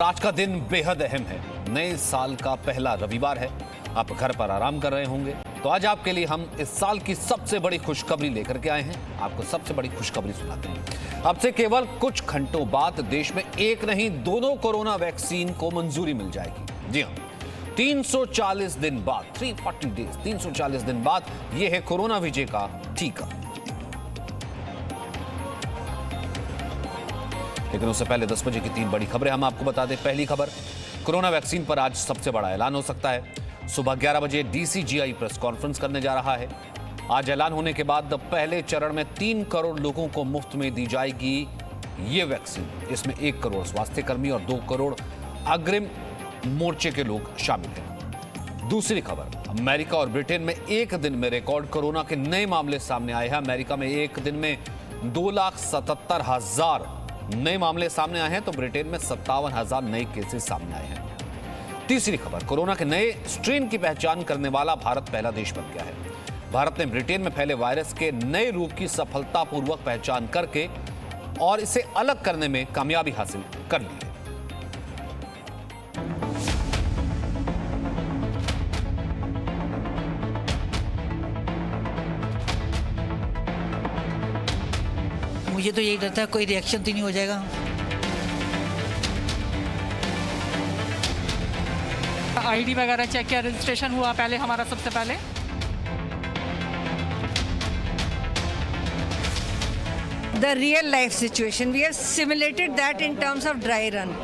आज का दिन बेहद अहम है। नए साल का पहला रविवार है। आप घर पर आराम कर रहे होंगे, तो आज आपके लिए हम इस साल की सबसे बड़ी खुशखबरी लेकर के आए हैं। आपको सबसे बड़ी खुशखबरी सुनाते हैं। अब से केवल कुछ घंटों बाद देश में एक नहीं दोनों कोरोना वैक्सीन को मंजूरी मिल जाएगी। जी हाँ, 340 दिन बाद, 340 डेज, 340 दिन बाद यह है कोरोना विजय का टीका। लेकिन उससे पहले 10 बजे की 3 बड़ी खबरें हम आपको बता दें। पहली खबर, कोरोना वैक्सीन पर आज सबसे बड़ा ऐलान हो सकता है। सुबह 11 बजे डीसीजीआई प्रेस कॉन्फ्रेंस करने जा रहा है। आज ऐलान होने के बाद पहले चरण में 3 करोड़ लोगों को मुफ्त में दी जाएगी ये वैक्सीन। इसमें 1 करोड़ स्वास्थ्य कर्मी और 2 करोड़ अग्रिम मोर्चे के लोग शामिल हैं। दूसरी खबर, अमेरिका और ब्रिटेन में एक दिन में रिकॉर्ड कोरोना के नए मामले सामने आए हैं। अमेरिका में एक दिन में 2,77,000 नए मामले सामने आए हैं, तो ब्रिटेन में 57,000 नए केसेस सामने आए हैं। तीसरी खबर, कोरोना के नए स्ट्रेन की पहचान करने वाला भारत पहला देश बन गया है। भारत ने ब्रिटेन में फैले वायरस के नए रूप की सफलतापूर्वक पहचान करके और इसे अलग करने में कामयाबी हासिल कर ली है। मुझे तो यही डर था कोई रिएक्शन तो नहीं हो जाएगा। आईडी वगैरह चेक किया, रजिस्ट्रेशन हुआ पहले हमारा सबसे पहले। The real life situation, we have simulated that in terms of dry run.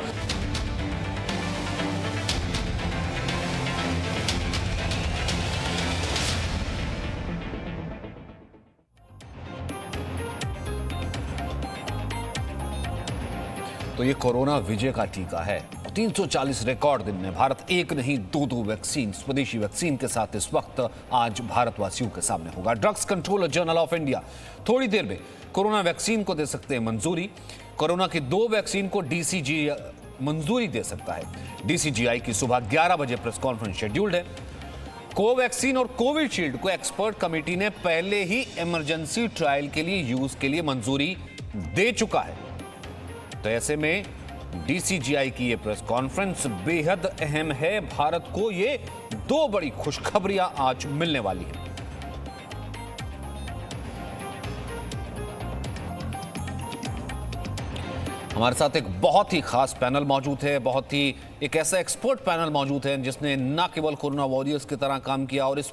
तो ये कोरोना विजय का टीका है। 340 रिकॉर्ड दिन में भारत एक नहीं दो वैक्सीन, स्वदेशी वैक्सीन के साथ इस वक्त आज भारतवासियों के सामने होगा। Drugs controller general of India थोड़ी देर में कोरोना वैक्सीन को दे सकते हैं मंजूरी। कोरोना की 2 वैक्सीन को डीसीजी मंजूरी दे सकता है। डीसीजीआई की सुबह 11 बजे प्रेस कॉन्फ्रेंस शेड्यूल्ड है। कोवैक्सीन और कोविशील्ड को एक्सपर्ट कमेटी ने पहले ही इमरजेंसी ट्रायल के लिए यूज के लिए मंजूरी दे चुका है। तो ऐसे में डीसीजीआई की ये प्रेस कॉन्फ्रेंस बेहद अहम है। भारत को ये 2 बड़ी खुशखबरियां आज मिलने वाली हैं। हमारे साथ एक बहुत ही खास पैनल मौजूद है, बहुत ही एक ऐसा एक्सपर्ट पैनल मौजूद है जिसने न केवल कोरोना वॉरियर्स की तरह काम किया और इस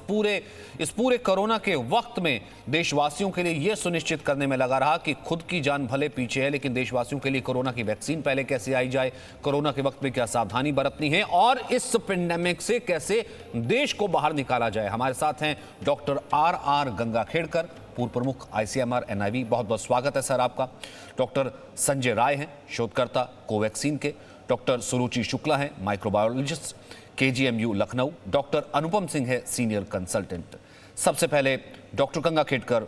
पूरे कोरोना के वक्त में देशवासियों के लिए यह सुनिश्चित करने में लगा रहा कि खुद की जान भले पीछे है, लेकिन देशवासियों के लिए कोरोना की वैक्सीन पहले कैसे आई जाए, कोरोना के वक्त में क्या सावधानी बरतनी है और इस पेंडेमिक से कैसे देश को बाहर निकाला जाए। हमारे साथ हैं डॉक्टर आर गंगाखेड़कर, पूर्व प्रमुख आईसीएमआर एनआईवी। बहुत बहुत स्वागत है सर आपका। डॉक्टर संजय राय हैं, शोधकर्ता कोवैक्सीन के। डॉक्टर सुरुचि शुक्ला हैं, microbiologist, KGMU Lucknow. Doctor Anupam Singh है, सीनियर कंसल्टेंट। सबसे पहले डॉक्टर गंगाखेड़कर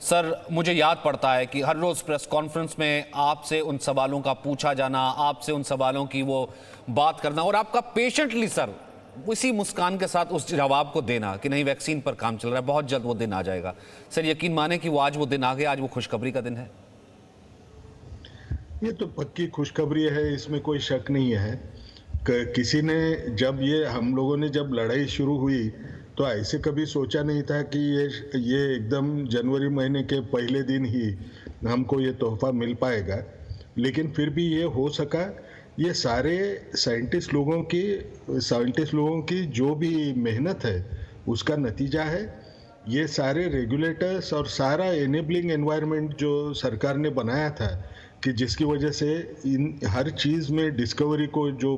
सर, मुझे याद पड़ता है कि हर रोज प्रेस कॉन्फ्रेंस में आपसे उन सवालों का पूछा जाना, आपसे उन सवालों की वो बात करना और आपका पेशेंटली सर उसी मुस्कान के साथ उस जवाब को देना कि नहीं वैक्सीन पर काम चल रहा है, बहुत जल्द वो दिन आ जाएगा। सर यकीन माने कि वो आज वो दिन आ गया, आज वो खुशखबरी का दिन है। ये तो पक्की खुशखबरी है, इसमें कोई शक नहीं है। किसी ने जब हम लोगों ने जब लड़ाई शुरू हुई तो ऐसे कभी सोचा नहीं था कि ये एकदम जनवरी महीने के पहले दिन ही हमको ये तोहफा मिल पाएगा, लेकिन फिर भी ये हो सका। ये सारे साइंटिस्ट लोगों की जो भी मेहनत है उसका नतीजा है। ये सारे रेगुलेटर्स और सारा एनेबलिंग एनवायरनमेंट जो सरकार ने बनाया था कि जिसकी वजह से इन हर चीज़ में डिस्कवरी को जो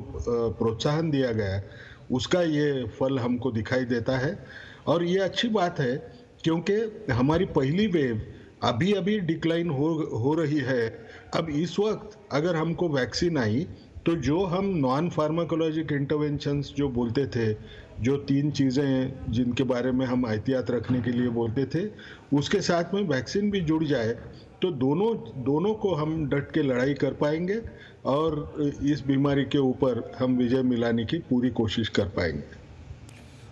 प्रोत्साहन दिया गया, उसका ये फल हमको दिखाई देता है। और ये अच्छी बात है क्योंकि हमारी पहली वेव अभी डिक्लाइन हो रही है। अब इस वक्त अगर हमको वैक्सीन आई तो जो हम नॉन फार्माकोलॉजिक इंटरवेंशंस जो बोलते थे, जो 3 चीज़ें जिनके बारे में हम एहतियात रखने के लिए बोलते थे, उसके साथ में वैक्सीन भी जुड़ जाए तो दोनों को हम डट के लड़ाई कर पाएंगे और इस बीमारी के ऊपर हम विजय मिलाने की पूरी कोशिश कर पाएंगे।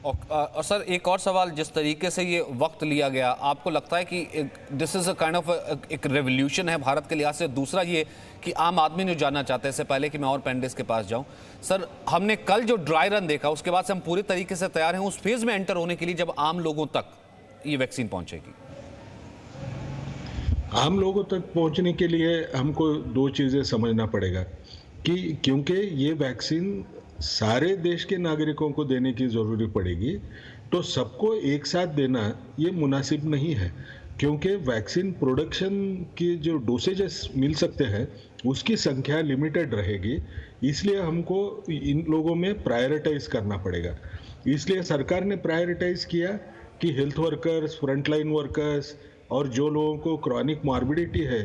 और सर एक और सवाल, जिस तरीके से ये वक्त लिया गया, आपको लगता है कि this is a kind of एक रेवोल्यूशन है भारत के लिहाज से? दूसरा ये कि आम आदमी जो जानना चाहते हैं, इससे पहले कि मैं और पैनलिस्ट के पास जाऊं, सर हमने कल जो ड्राई रन देखा उसके बाद से हम पूरे तरीके से तैयार हैं उस फेज में एंटर होने के लिए जब आम लोगों तक ये वैक्सीन पहुंचेगी? आम लोगों तक पहुंचने के लिए हमको दो चीजें समझना पड़ेगा कि क्योंकि ये वैक्सीन सारे देश के नागरिकों को देने की जरूरी पड़ेगी, तो सबको एक साथ देना ये मुनासिब नहीं है, क्योंकि वैक्सीन प्रोडक्शन की जो डोसेजेस मिल सकते हैं उसकी संख्या लिमिटेड रहेगी। इसलिए हमको इन लोगों में प्रायोरिटाइज करना पड़ेगा। इसलिए सरकार ने प्रायोरिटाइज किया कि हेल्थ वर्कर्स, फ्रंटलाइन वर्कर्स और जो लोगों को क्रॉनिक मॉर्बिडिटी है,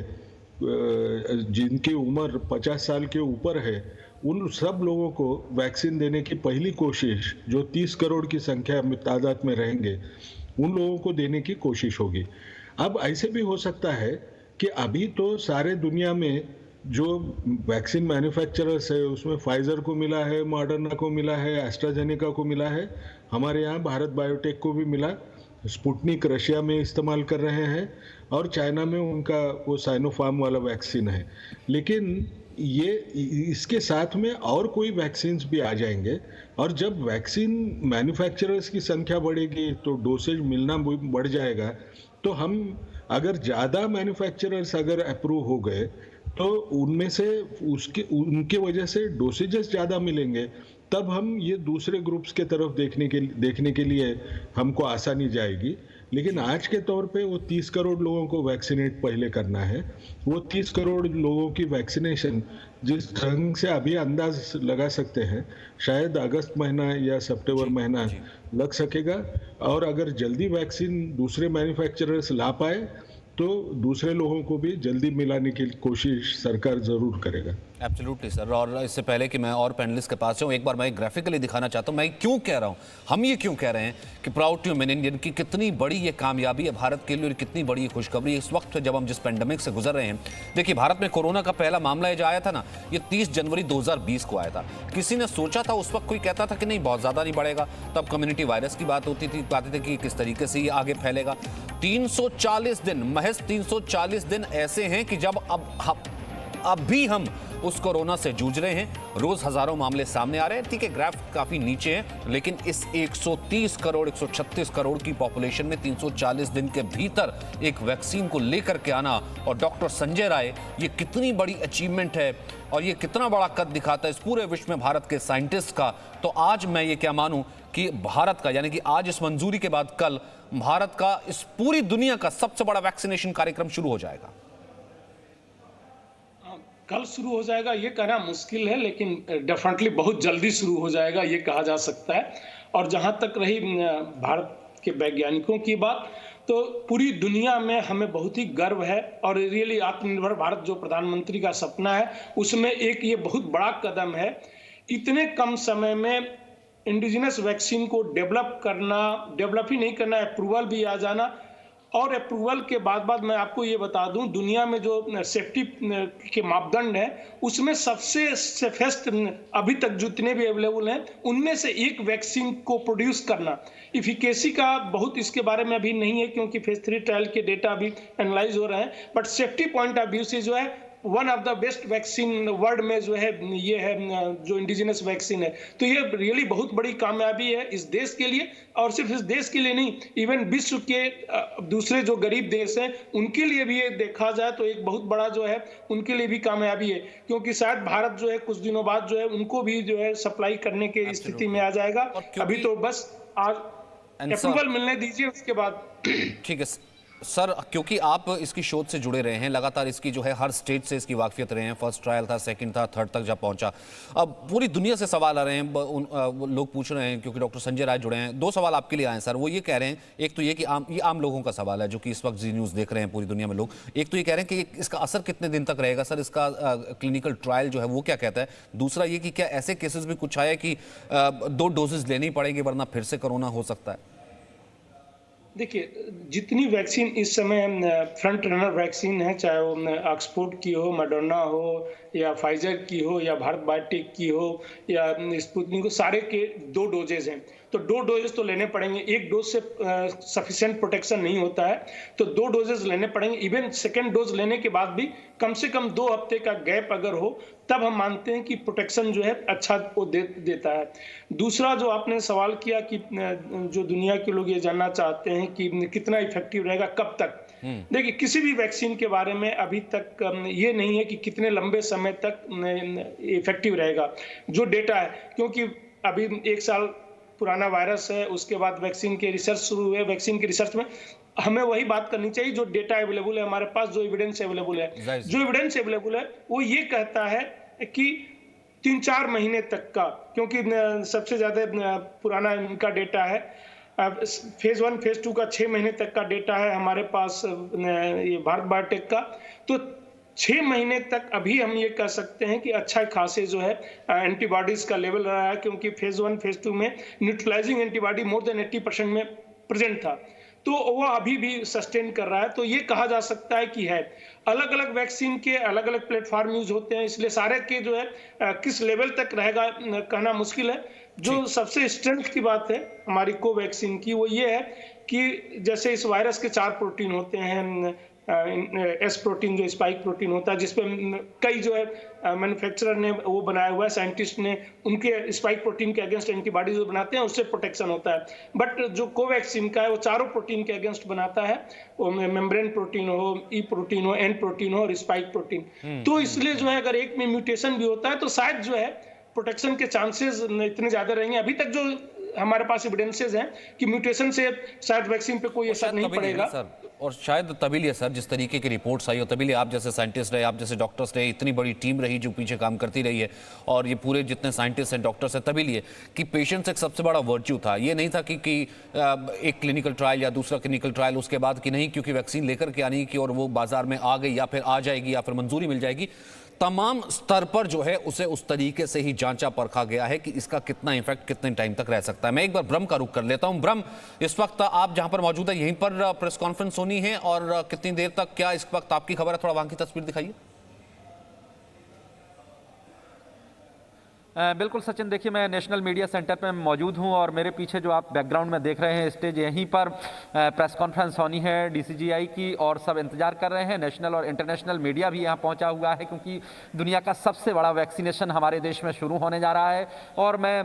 जिनकी उम्र 50 साल के ऊपर है, उन सब लोगों को वैक्सीन देने की पहली कोशिश, जो 30 करोड़ की संख्या में तादाद में रहेंगे, उन लोगों को देने की कोशिश होगी। अब ऐसे भी हो सकता है कि अभी तो सारे दुनिया में जो वैक्सीन मैन्युफैक्चरर्स है उसमें फाइजर को मिला है, मॉडर्ना को मिला है, एस्ट्राजेनेका को मिला है, हमारे यहाँ भारत बायोटेक को भी मिला, स्पुतनिक रशिया में इस्तेमाल कर रहे हैं और चाइना में उनका वो साइनोफार्म वाला वैक्सीन है। लेकिन ये इसके साथ में और कोई वैक्सीन्स भी आ जाएंगे, और जब वैक्सीन मैन्युफैक्चरर्स की संख्या बढ़ेगी तो डोसेज मिलना बढ़ जाएगा। तो हम अगर ज़्यादा मैन्युफैक्चरर्स अगर अप्रूव हो गए तो उनमें से उनके वजह से डोसेजेस ज़्यादा मिलेंगे, तब हम ये दूसरे ग्रुप्स के तरफ देखने के लिए हमको आसानी जाएगी। लेकिन आज के तौर पे वो 30 करोड़ लोगों को वैक्सीनेट पहले करना है। वो 30 करोड़ लोगों की वैक्सीनेशन जिस ढंग से अभी अंदाज लगा सकते हैं, शायद अगस्त महीना या सितंबर महीना लग सकेगा, और अगर जल्दी वैक्सीन दूसरे मैन्युफैक्चरर्स ला पाए तो दूसरे लोगों को भी जल्दी मिलाने की कोशिश सरकार जरूर करेगा। Absolutely sir. और इससे पहले कि मैं और पैनलिस्ट के पास जाऊँ, एक बार मैं ग्राफिकली दिखाना चाहता हूँ मैं क्यों कह रहा हूँ, हम ये क्यों कह रहे हैं कि प्राउड टू बी इंडियन की कितनी बड़ी ये कामयाबी है भारत के लिए और कितनी बड़ी खुशखबरी इस वक्त जब हम जिस पेंडेमिक से गुजर रहे हैं। देखिए, भारत में कोरोना का पहला मामला ये जो आया था ना, ये 30 जनवरी 2020 को आया था। किसी ने सोचा था उस वक्त, कोई कहता था कि नहीं बहुत ज़्यादा नहीं बढ़ेगा, तब कम्युनिटी वायरस की बात होती थी, कहते थे कि किस तरीके से ये आगे फैलेगा। 340 दिन, महज 340 दिन ऐसे हैं कि जब अब भी हम उस कोरोना से जूझ रहे हैं। रोज हजारों मामले सामने आ रहे हैं। ठीक है, ग्राफ काफी नीचे है, लेकिन इस 130 करोड़ 136 करोड़ की पॉपुलेशन में 340 दिन के भीतर एक वैक्सीन को लेकर के आना, और डॉक्टर संजय राय, ये कितनी बड़ी अचीवमेंट है और ये कितना बड़ा कद दिखाता है इस पूरे विश्व में भारत के साइंटिस्ट का। तो आज मैं ये क्या मानूं कि भारत का, यानी कि आज इस मंजूरी के बाद कल भारत का इस पूरी दुनिया का सबसे बड़ा वैक्सीनेशन कार्यक्रम शुरू हो जाएगा। कल शुरू हो जाएगा ये कहना मुश्किल है, लेकिन डेफिनेटली बहुत जल्दी शुरू हो जाएगा ये कहा जा सकता है। और जहां तक रही भारत के वैज्ञानिकों की बात, तो पूरी दुनिया में हमें बहुत ही गर्व है, और रियली आत्मनिर्भर भारत जो प्रधानमंत्री का सपना है उसमें एक ये बहुत बड़ा कदम है। इतने कम समय में इंडिजिनस वैक्सीन को डेवलप ही नहीं करना, अप्रूवल भी आ जाना, और अप्रूवल के बाद मैं आपको ये बता दूं, दुनिया में जो सेफ्टी के मापदंड है उसमें सबसे सेफेस्ट अभी तक जितने भी अवेलेबल हैं उनमें से एक वैक्सीन को प्रोड्यूस करना। इफिकेसी का बहुत इसके बारे में अभी नहीं है, क्योंकि फेज 3 ट्रायल के डेटा अभी एनालाइज हो रहे हैं, but safety point of view से जो है one of the best vaccine world में जो है ये है जो इंडिजिनस वैक्सीन है। तो ये रियली बहुत बड़ी कामयाबी है इस देश के लिए, और सिर्फ इस देश के लिए नहीं, इवन विश्व के दूसरे जो गरीब देश हैं उनके लिए भी ये देखा जाए तो एक बहुत बड़ा जो है उनके लिए भी कामयाबी है, क्योंकि शायद भारत जो है कुछ दिनों बाद जो है उनको भी जो है सप्लाई करने की स्थिति में आ जाएगा। अभी तो बस आज अप्रूवल मिलने दीजिए, उसके बाद ठीक है सर। क्योंकि आप इसकी शोध से जुड़े रहे हैं, लगातार इसकी जो है हर स्टेज से इसकी वाकफियत रहे हैं, फर्स्ट ट्रायल था, सेकंड था, थर्ड तक जब पहुंचा, अब पूरी दुनिया से सवाल आ रहे हैं, लोग पूछ रहे हैं, क्योंकि डॉक्टर संजय राय जुड़े हैं। दो सवाल आपके लिए आए हैं सर, वो ये कह रहे हैं, एक तो ये कि ये आम लोगों का सवाल है जो कि इस वक्त जी न्यूज़ देख रहे हैं पूरी दुनिया में लोग। एक तो ये कह रहे हैं कि इसका असर कितने दिन तक रहेगा सर, इसका क्लिनिकल ट्रायल जो है वो क्या कहता है। दूसरा ये कि क्या ऐसे केसेस भी कुछ आए कि 2 डोजेज लेनी पड़ेगी वरना फिर से कोरोना हो सकता है। देखिए, जितनी वैक्सीन इस समय फ्रंट रनर वैक्सीन है, चाहे वो ऑक्सफोर्ड की हो, मॉडर्ना हो या फाइजर की हो या भारत बायोटेक की हो या स्पुतनिक हो, सारे के 2 डोजेज हैं। तो 2 डोजेज तो लेने पड़ेंगे। एक डोज से सफिशिएंट प्रोटेक्शन नहीं होता है, तो 2 डोजेज लेने पड़ेंगे। इवन सेकेंड डोज लेने के बाद भी कम से कम 2 हफ्ते का गैप अगर हो, तब हम मानते हैं कि प्रोटेक्शन जो है अच्छा वो देता है। दूसरा जो आपने सवाल किया कि जो दुनिया के लोग ये जानना चाहते हैं कि कितना इफेक्टिव रहेगा, कब तक। देखिए, किसी भी वैक्सीन के बारे में अभी तक ये नहीं है कि कितने लंबे समय तक इफेक्टिव रहेगा। जो डेटा है, क्योंकि अभी 1 साल पुराना वायरस है, उसके बाद वैक्सीन के रिसर्च शुरू हुए। वैक्सीन के रिसर्च में हमें वही बात करनी चाहिए जो डेटा अवेलेबल है हमारे पास, जो एविडेंस अवेलेबल है। जो एविडेंस अवेलेबल है वो ये कहता है कि 3-4 महीने तक का, क्योंकि सबसे ज्यादा पुराना इनका डेटा है। फेज 1 फेज 2 का 6 महीने तक का डेटा है हमारे पास, ये भारत बायोटेक का। तो 6 महीने तक अभी हम ये कह सकते हैं कि अच्छा खासे जो है एंटीबॉडीज का लेवल रहा है, क्योंकि फेज 1 फेज 2 में न्यूट्रलाइजिंग एंटीबॉडी मोर देन 80% में प्रेजेंट था, तो वो अभी भी सस्टेन कर रहा है। तो ये कहा जा सकता है कि है। अलग अलग वैक्सीन के अलग अलग प्लेटफॉर्म यूज होते हैं, इसलिए सारे के जो है किस लेवल तक रहेगा कहना मुश्किल है। जो सबसे स्ट्रेंथ की बात है हमारी कोवैक्सीन की, वो ये है कि जैसे इस वायरस के 4 प्रोटीन होते हैं। एस प्रोटीन जो स्पाइक प्रोटीन होता है, जिसपे कई जो है मैन्युफैक्चरर ने वो बनाया हुआ है, साइंटिस्ट ने, उनके स्पाइक प्रोटीन के अगेंस्ट एंटीबॉडी जो बनाते हैं उससे प्रोटेक्शन होता है। बट जो कोवैक्सीन का है वो चारों प्रोटीन के अगेंस्ट बनाता है, वो मेम्ब्रेन प्रोटीन हो, ई प्रोटीन हो, एन प्रोटीन हो और स्पाइक प्रोटीन। तो इसलिए जो है अगर एक में म्यूटेशन भी होता है तो शायद जो है प्रोटेक्शन के चांसेस इतने ज्यादा रहेंगे। अभी तक जो हमारे पास एविडेंसेस हैं कि म्यूटेशन से शायद वैक्सीन पे कोई असर नहीं पड़ेगा सर, और शायद तभी लिए सर जिस तरीके की रिपोर्ट्स आई, और तभी लिए आप जैसे साइंटिस्ट रहे, आप जैसे डॉक्टर्स रहे, इतनी बड़ी टीम रही जो पीछे काम करती रही है, और ये पूरे जितने साइंटिस्ट हैं, डॉक्टर्स हैं, तभी लिए कि पेशेंस एक सबसे बड़ा वर्च्यू था। ये नहीं था कि एक क्लिनिकल ट्रायल या दूसरा क्लिनिकल ट्रायल उसके बाद कि नहीं, क्योंकि वैक्सीन लेकर के आनी कि और वो बाजार में आ गई या फिर आ जाएगी या फिर मंजूरी मिल जाएगी। तमाम स्तर पर जो है उसे उस तरीके से ही जांचा परखा गया है कि इसका कितना इफेक्ट कितने टाइम तक रह सकता है। मैं एक बार ब्रह्म का रुख कर लेता हूं। ब्रह्म, इस वक्त आप जहां पर मौजूद है यहीं पर प्रेस कॉन्फ्रेंस होनी है, और कितनी देर तक, क्या इस वक्त आपकी खबर है? थोड़ा वहां की तस्वीर दिखाइए। बिल्कुल सचिन, देखिए मैं नेशनल मीडिया सेंटर पे मौजूद हूं और मेरे पीछे जो आप बैकग्राउंड में देख रहे हैं स्टेज, यहीं पर प्रेस कॉन्फ्रेंस होनी है डीसीजीआई की, और सब इंतजार कर रहे हैं। नेशनल और इंटरनेशनल मीडिया भी यहां पहुंचा हुआ है, क्योंकि दुनिया का सबसे बड़ा वैक्सीनेशन हमारे देश में शुरू होने जा रहा है। और मैं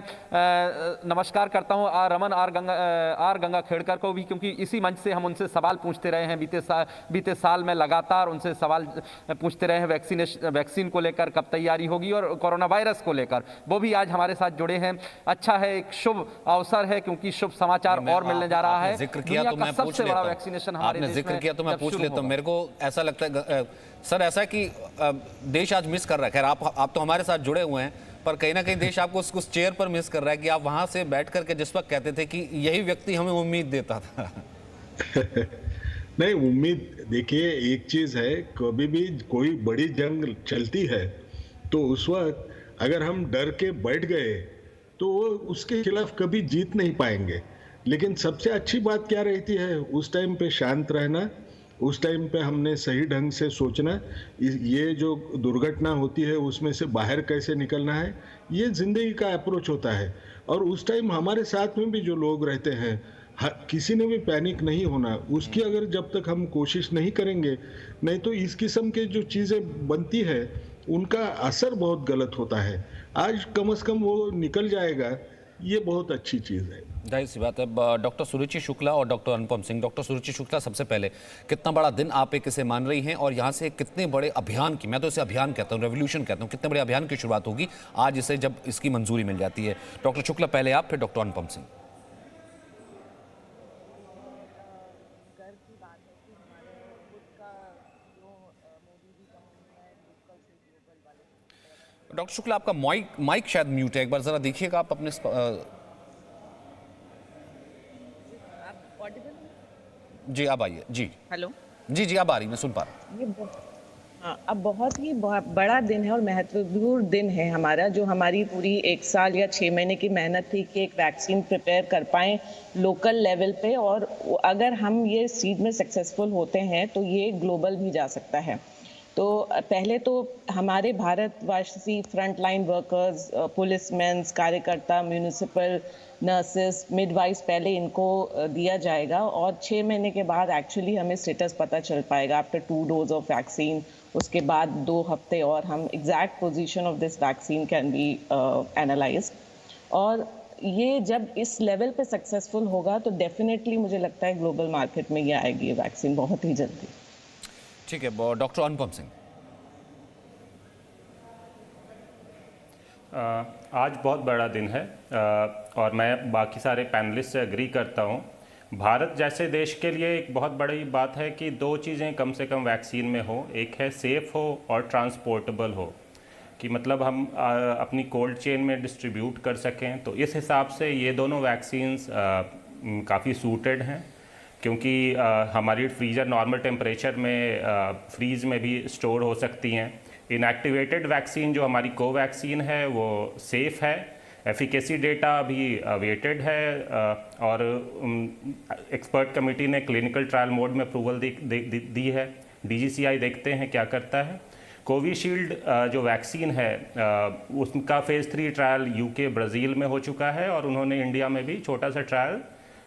नमस्कार करता हूँ रमन आर गंगा खेड़कर को भी, क्योंकि इसी मंच से हम उनसे सवाल पूछते रहे हैं बीते साल में, लगातार उनसे सवाल पूछते रहे हैं वैक्सीन को लेकर, कब तैयारी होगी, और कोरोना वायरस को लेकर। वो भी आज हमारे साथ जुड़े हैं। अच्छा है, एक शुभ अवसर है, क्योंकि शुभ समाचार और मिलने जा रहा है। जिक्र किया तो मैं पूछ लेता हूं, वैक्सीनेशन हमारे देश में जिक्र किया तो मैं पूछ लेता हूं। मेरे को ऐसा लगता है सर, ऐसा है कि देश आज मिस कर रहा है। खैर आप तो हमारे साथ जुड़े हुए हैं, पर कहीं ना कहीं देश आपको उस चेयर पर मिस कर रहा है कि आप वहां से बैठ करके जिस वक्त कहते थे कि यही व्यक्ति हमें उम्मीद देता था। नहीं, उम्मीद, देखिए एक चीज है, कभी भी कोई बड़ी जंग चलती है तो उस वक्त अगर हम डर के बैठ गए तो उसके खिलाफ कभी जीत नहीं पाएंगे। लेकिन सबसे अच्छी बात क्या रहती है, उस टाइम पे शांत रहना, उस टाइम पे हमने सही ढंग से सोचना, ये जो दुर्घटना होती है उसमें से बाहर कैसे निकलना है, ये जिंदगी का अप्रोच होता है। और उस टाइम हमारे साथ में भी जो लोग रहते हैं, किसी ने भी पैनिक नहीं होना, उसकी अगर जब तक हम कोशिश नहीं करेंगे, नहीं तो इस किस्म के जो चीज़ें बनती है उनका असर बहुत गलत होता है। आज कम से कम वो निकल जाएगा, ये बहुत अच्छी चीज़ है। जाहिर सी बात है। डॉक्टर सुरुचि शुक्ला और डॉक्टर अनुपम सिंह। डॉक्टर सुरुचि शुक्ला, सबसे पहले कितना बड़ा दिन आप एक इसे मान रही हैं, और यहाँ से कितने बड़े अभियान की, मैं तो इसे अभियान कहता हूँ, रेवोल्यूशन कहता हूँ, कितने बड़े अभियान की शुरुआत होगी आज इसे जब इसकी मंजूरी मिल जाती है? डॉक्टर शुक्ला पहले आप, फिर डॉक्टर अनुपम सिंह। डॉक्टर शुक्ला, आपका माइक शायद म्यूट है, एक बार जरा देखिएगा आप अपने जी अब आइए। जी हेलो जी अब आ रही, मैं सुन पा रहा हूँ। हाँ, अब बहुत ही बड़ा दिन है और महत्वपूर्ण दिन है हमारा, जो हमारी पूरी 1 साल या 6 महीने की मेहनत थी कि एक वैक्सीन प्रिपेयर कर पाएँ लोकल लेवल पे, और अगर हम ये इस चीज़ में सक्सेसफुल होते हैं तो ये ग्लोबल भी जा सकता है। तो पहले तो हमारे भारतवासी फ्रंट लाइन वर्कर्स, पुलिसमैन, कार्यकर्ता, म्यूनिसिपल नर्सेस, मिडवाइस, पहले इनको दिया जाएगा और 6 महीने के बाद एक्चुअली हमें स्टेटस पता चल पाएगा आफ्टर 2 डोज ऑफ वैक्सीन। उसके बाद 2 हफ्ते और हम exact position of this vaccine can be analysed, और ये जब इस लेवल पे सक्सेसफुल होगा तो डेफिनेटली मुझे लगता है ग्लोबल मार्केट में ये आएगी ये वैक्सीन बहुत ही जल्दी। ठीक है, डॉक्टर अनुपम सिंह। आज बहुत बड़ा दिन है और मैं बाकी सारे पैनलिस्ट से एग्री करता हूँ। भारत जैसे देश के लिए एक बहुत बड़ी बात है कि 2 चीज़ें कम से कम वैक्सीन में हो, एक है सेफ़ हो और ट्रांसपोर्टेबल हो, कि मतलब हम अपनी कोल्ड चेन में डिस्ट्रीब्यूट कर सकें। तो इस हिसाब से ये दोनों वैक्सीन्स काफ़ी सूटेड हैं, क्योंकि हमारी फ्रीज़र नॉर्मल टेम्परेचर में फ्रीज़ में भी स्टोर हो सकती हैं। इनएक्टिवेटेड वैक्सीन जो हमारी कोवैक्सीन है वो सेफ़ है, एफिकेसी डेटा भी वेटेड है और एक्सपर्ट कमेटी ने क्लिनिकल ट्रायल मोड में अप्रूवल दी है। DGCI देखते हैं क्या करता है। कोविशील्ड जो वैक्सीन है उसका फ़ेज़ 3 ट्रायल UK, ब्राज़ील में हो चुका है और उन्होंने इंडिया में भी छोटा सा ट्रायल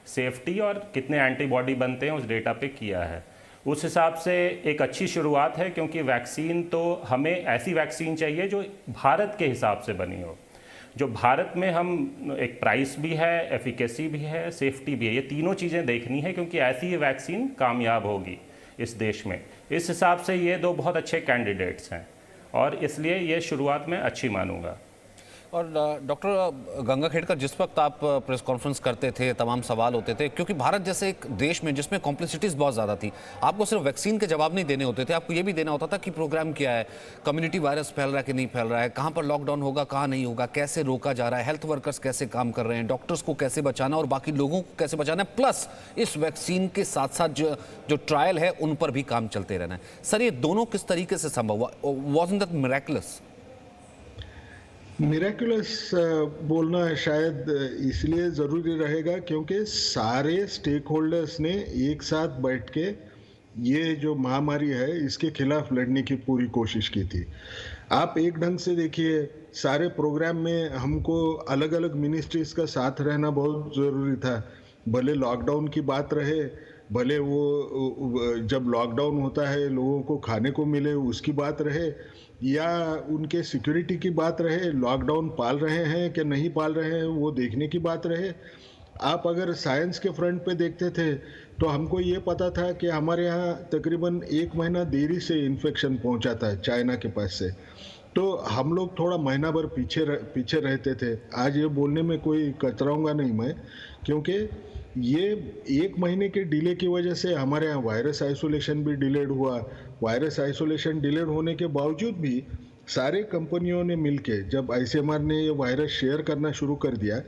सेफ्टी और कितने एंटीबॉडी बनते हैं उस डेटा पे किया है। उस हिसाब से एक अच्छी शुरुआत है, क्योंकि वैक्सीन तो हमें ऐसी वैक्सीन चाहिए जो भारत के हिसाब से बनी हो, जो भारत में हम एक प्राइस भी है, एफिकेसी भी है, सेफ्टी भी है, ये तीनों चीज़ें देखनी है, क्योंकि ऐसी ही वैक्सीन कामयाब होगी इस देश में। इस हिसाब से ये 2 बहुत अच्छे कैंडिडेट्स हैं और इसलिए ये शुरुआत में अच्छी मानूंगा। और डॉक्टर गंगाखेड़कर, जिस वक्त आप प्रेस कॉन्फ्रेंस करते थे, तमाम सवाल होते थे, क्योंकि भारत जैसे एक देश में जिसमें कॉम्प्लेक्सिटीज़ बहुत ज़्यादा थी, आपको सिर्फ वैक्सीन के जवाब नहीं देने होते थे, आपको ये भी देना होता था कि प्रोग्राम क्या है, कम्युनिटी वायरस फैल रहा है कि नहीं फैल रहा है, कहाँ पर लॉकडाउन होगा, कहाँ नहीं होगा, कैसे रोका जा रहा है, हेल्थ वर्कर्स कैसे काम कर रहे हैं, डॉक्टर्स को कैसे बचाना और बाकी लोगों को कैसे बचाना है, प्लस इस वैक्सीन के साथ साथ जो ट्रायल है उन पर भी काम चलते रहना है। सर, ये दोनों किस तरीके से संभव हुआ? Wasn't that miraculous? मिरेकुलस बोलना शायद इसलिए ज़रूरी रहेगा क्योंकि सारे स्टेक होल्डर्स ने एक साथ बैठ के ये जो महामारी है इसके खिलाफ लड़ने की पूरी कोशिश की थी। आप एक ढंग से देखिए, सारे प्रोग्राम में हमको अलग अलग मिनिस्ट्रीज का साथ रहना बहुत ज़रूरी था। भले लॉकडाउन की बात रहे, भले वो जब लॉकडाउन होता है लोगों को खाने को मिले उसकी बात रहे, या उनके सिक्योरिटी की बात रहे, लॉकडाउन पाल रहे हैं कि नहीं पाल रहे हैं वो देखने की बात रहे। आप अगर साइंस के फ्रंट पे देखते थे तो हमको ये पता था कि हमारे यहाँ तकरीबन 1 महीना देरी से इन्फेक्शन पहुँचा था चाइना के पास से, तो हम लोग थोड़ा महीना भर पीछे रहते थे। आज ये बोलने में कोई कतराऊंगा नहीं मैं, क्योंकि ये 1 महीने के डिले की वजह से हमारे यहाँ वायरस आइसोलेशन भी डिलेड हुआ। वायरस आइसोलेशन डिलेड होने के बावजूद भी सारे कंपनियों ने मिलके जब ICMR ने ये वायरस शेयर करना शुरू कर दिया,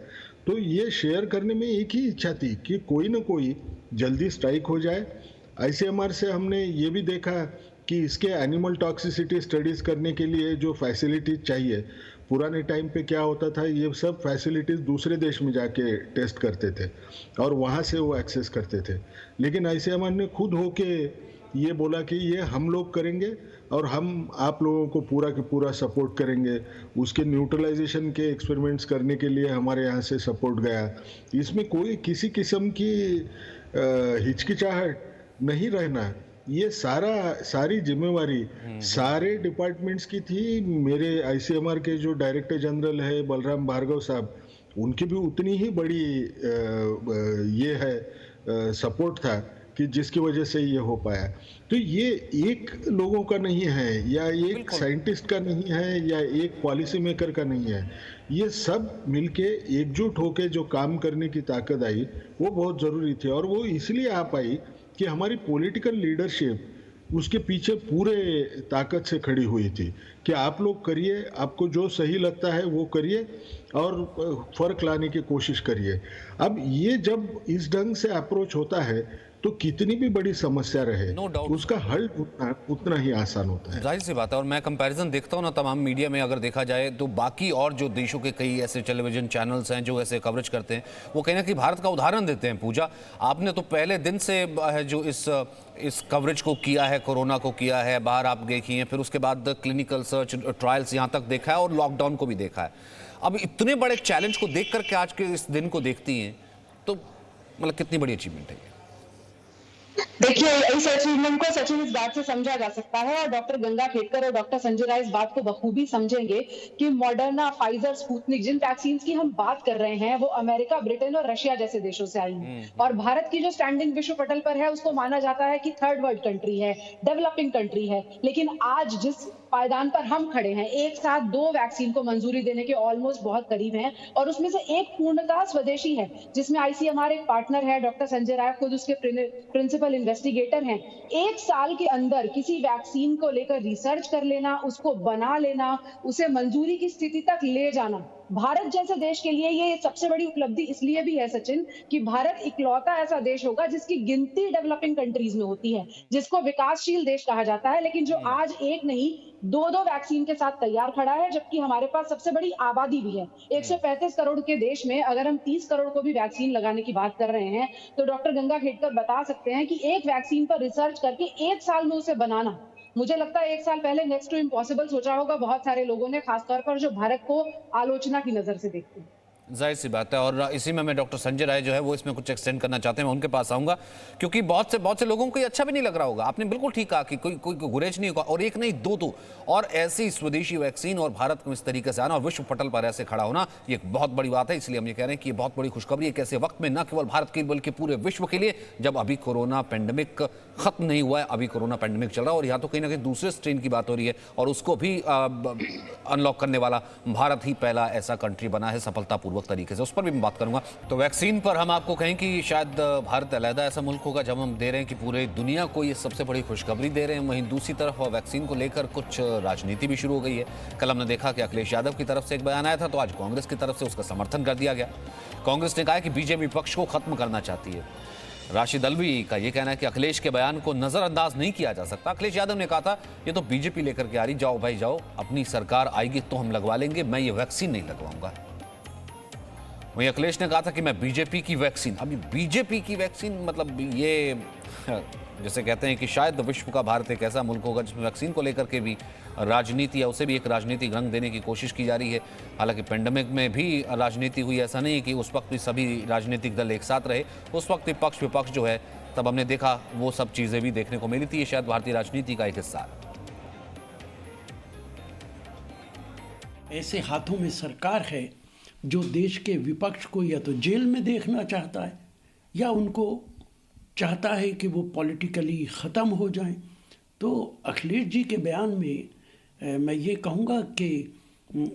तो ये शेयर करने में एक ही इच्छा थी कि कोई ना कोई जल्दी स्ट्राइक हो जाए। ICMR से हमने ये भी देखा कि इसके एनिमल टॉक्सिसिटी स्टडीज़ करने के लिए जो फैसिलिटीज चाहिए, पुराने टाइम पे क्या होता था, ये सब फैसिलिटीज़ दूसरे देश में जाके टेस्ट करते थे और वहाँ से वो एक्सेस करते थे। लेकिन ICMR ने खुद होके ये बोला कि ये हम लोग करेंगे और हम आप लोगों को पूरा के पूरा सपोर्ट करेंगे। उसके न्यूट्रलाइजेशन के एक्सपेरिमेंट्स करने के लिए हमारे यहाँ से सपोर्ट गया। इसमें कोई किसी किस्म की हिचकिचाहट नहीं रहना, ये सारी जिम्मेवारी सारे डिपार्टमेंट्स की थी। मेरे ICMR के जो डायरेक्टर जनरल है बलराम भार्गव साहब, उनकी भी उतनी ही बड़ी ये है सपोर्ट था कि जिसकी वजह से ये हो पाया। तो ये एक लोगों का नहीं है या एक साइंटिस्ट का नहीं है या एक पॉलिसी मेकर का नहीं है, ये सब मिलके एकजुट होके जो काम करने की ताकत आई वो बहुत ज़रूरी थी। और वो इसलिए आ पाई कि हमारी पॉलिटिकल लीडरशिप उसके पीछे पूरे ताकत से खड़ी हुई थी कि आप लोग करिए, आपको जो सही लगता है वो करिए और फ़र्क लाने की कोशिश करिए। अब ये जब इस ढंग से अप्रोच होता है तो कितनी भी बड़ी समस्या रहे No doubt. उसका हल उतना ही आसान होता है। जाहिर सी बात है। और मैं कंपैरिजन देखता हूँ ना तमाम मीडिया में, अगर देखा जाए तो बाकी और जो देशों के कई ऐसे टेलीविजन चैनल्स हैं जो ऐसे कवरेज करते हैं, वो कहीं ना कहीं भारत का उदाहरण देते हैं। पूजा, आपने तो पहले दिन से है जो इस कवरेज को किया है, कोरोना को किया है, बाहर आप देखी हैं, फिर उसके बाद क्लिनिकल सर्च ट्रायल्स यहाँ तक देखा है और लॉकडाउन को भी देखा है। अब इतने बड़े चैलेंज को देख करके आज के इस दिन को देखती हैं तो मतलब कितनी बड़ी अचीवमेंट है ये? देखिए, इस अचीवमेंट को सचिन इस बात से समझा जा सकता है, और डॉक्टर गंगा खेडकर और डॉक्टर संजय राय इस बात को बखूबी समझेंगे कि मॉडर्ना, फाइजर, स्पुतनिक जिन वैक्सीन की हम बात कर रहे हैं वो अमेरिका, ब्रिटेन और रशिया जैसे देशों से आई हैं। और भारत की जो स्टैंडिंग विश्व पटल पर है उसको माना जाता है कि थर्ड वर्ल्ड कंट्री है, डेवलपिंग कंट्री है। लेकिन आज जिस पायदान पर हम खड़े हैं, एक साथ 2 वैक्सीन को मंजूरी देने के ऑलमोस्ट बहुत करीब हैं, और उसमें से एक पूर्णतः स्वदेशी है जिसमें आईसीएमआर एक पार्टनर है, डॉक्टर संजय राय खुद उसके प्रिंसिपल इन्वेस्टिगेटर हैं। 1 साल के अंदर किसी वैक्सीन को लेकर रिसर्च कर लेना, उसको बना लेना, उसे मंजूरी की स्थिति तक ले जाना, भारत जैसे देश के लिए ये सबसे बड़ी उपलब्धि इसलिए भी है सचिन कि भारत इकलौता ऐसा देश होगा जिसकी गिनती डेवलपिंग कंट्रीज में होती है, जिसको विकासशील देश कहा जाता है, लेकिन जो आज एक नहीं 2-2 वैक्सीन के साथ तैयार खड़ा है, जबकि हमारे पास सबसे बड़ी आबादी भी है। 135 करोड़ के देश में अगर हम 30 करोड़ को भी वैक्सीन लगाने की बात कर रहे हैं तो डॉक्टर गंगा खेडकर बता सकते हैं कि एक वैक्सीन पर रिसर्च करके 1 साल में उसे बनाना, मुझे लगता है 1 साल पहले नेक्स्ट टू इम्पॉसिबल सोचा होगा बहुत सारे लोगों ने, खासतौर पर जो भारत को आलोचना की नजर से देखते हैं। जाहिर सी बात है। और इसी में मैं डॉक्टर संजय राय जो है वो इसमें कुछ एक्सटेंड करना चाहते हैं, मैं उनके पास आऊंगा, क्योंकि बहुत से लोगों को ये अच्छा भी नहीं लग रहा होगा। आपने बिल्कुल ठीक कहा कि कोई गुरेज नहीं होगा, और एक नहीं 2 और ऐसी स्वदेशी वैक्सीन और भारत को इस तरीके से आना और विश्व पटल पर ऐसे खड़ा होना, ये एक बहुत बड़ी बात है। इसलिए हम ये कह रहे हैं कि ये बहुत बड़ी खुशखबरी है ऐसे वक्त में, न केवल भारत के बल्कि पूरे विश्व के लिए, जब अभी कोरोना पेंडेमिक खत्म नहीं हुआ है, अभी कोरोना पेंडेमिक चल रहा है और यहाँ तो कहीं ना कहीं दूसरे स्ट्रेन की बात हो रही है, और उसको भी अनलॉक करने वाला भारत ही पहला ऐसा कंट्री बना है सफलतापूर्वक तरीके से। उस पर भी मैं बात करूंगा। तो वैक्सीन पर हम आपको कहें कि शायद भारत अलहदा ऐसा मुल्क होगा जब हम दे रहे हैं कि पूरे दुनिया को ये सबसे बड़ी खुशखबरी दे रहे हैं। वहीं दूसरी तरफ वैक्सीन को लेकर कुछ राजनीति भी शुरू हो गई है। कल हमने देखा कि अखिलेश यादव की तरफ से एक बयान आया था, तो आज कांग्रेस की तरफ से उसका समर्थन कर दिया गया। कांग्रेस ने कहा है कि बीजेपी विपक्ष को खत्म करना चाहती है। राशिद अल्वी का यह कहना है कि अखिलेश के बयान को नजरअंदाज नहीं किया जा सकता। अखिलेश यादव ने कहा था ये तो बीजेपी लेकर के आ रही, जाओ भाई जाओ, अपनी सरकार आएगी तो हम लगवा लेंगे, मैं ये वैक्सीन नहीं लगवाऊंगा। वहीं अखिलेश ने कहा था कि मैं बीजेपी की वैक्सीन, अभी बीजेपी की वैक्सीन मतलब ये जैसे कहते हैं कि शायद विश्व का भारत एक ऐसा मुल्क होगा जिसमें वैक्सीन को लेकर के भी राजनीति या उसे भी एक राजनीतिक रंग देने की कोशिश की जा रही है। हालांकि पेंडेमिक में भी राजनीति हुई, ऐसा नहीं है कि उस वक्त भी सभी राजनीतिक दल एक साथ रहे, उस वक्त पक्ष विपक्ष जो है तब हमने देखा वो सब चीज़ें भी देखने को मिली थी। ये शायद भारतीय राजनीति का एक हिस्सा है। ऐसे हाथों में सरकार है जो देश के विपक्ष को या तो जेल में देखना चाहता है या उनको चाहता है कि वो पॉलिटिकली ख़त्म हो जाएं। तो अखिलेश जी के बयान में मैं ये कहूँगा कि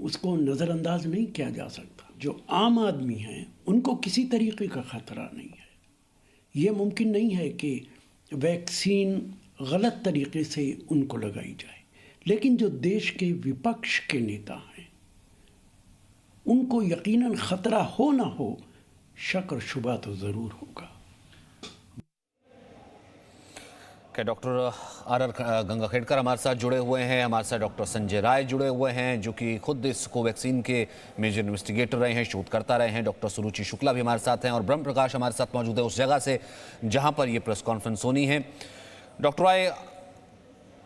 उसको नज़रअंदाज नहीं किया जा सकता। जो आम आदमी हैं उनको किसी तरीके का ख़तरा नहीं है। ये मुमकिन नहीं है कि वैक्सीन गलत तरीके से उनको लगाई जाए, लेकिन जो देश के विपक्ष के नेता हैं उनको यकीनन ख़तरा हो ना हो, शक और शुबा तो ज़रूर होगा। Doctor R.R.. गंगाखेडकर हमारे साथ जुड़े हुए हैं, हमारे साथ डॉक्टर संजय राय जुड़े हुए हैं जो कि खुद इस कोवैक्सीन के मेजर इन्वेस्टिगेटर रहे हैं, शोधकर्ता रहे हैं। डॉक्टर सुरुचि शुक्ला भी हमारे साथ हैं और ब्रह्म प्रकाश हमारे साथ मौजूद है उस जगह से जहां पर ये प्रेस कॉन्फ्रेंस होनी है। डॉक्टर राय,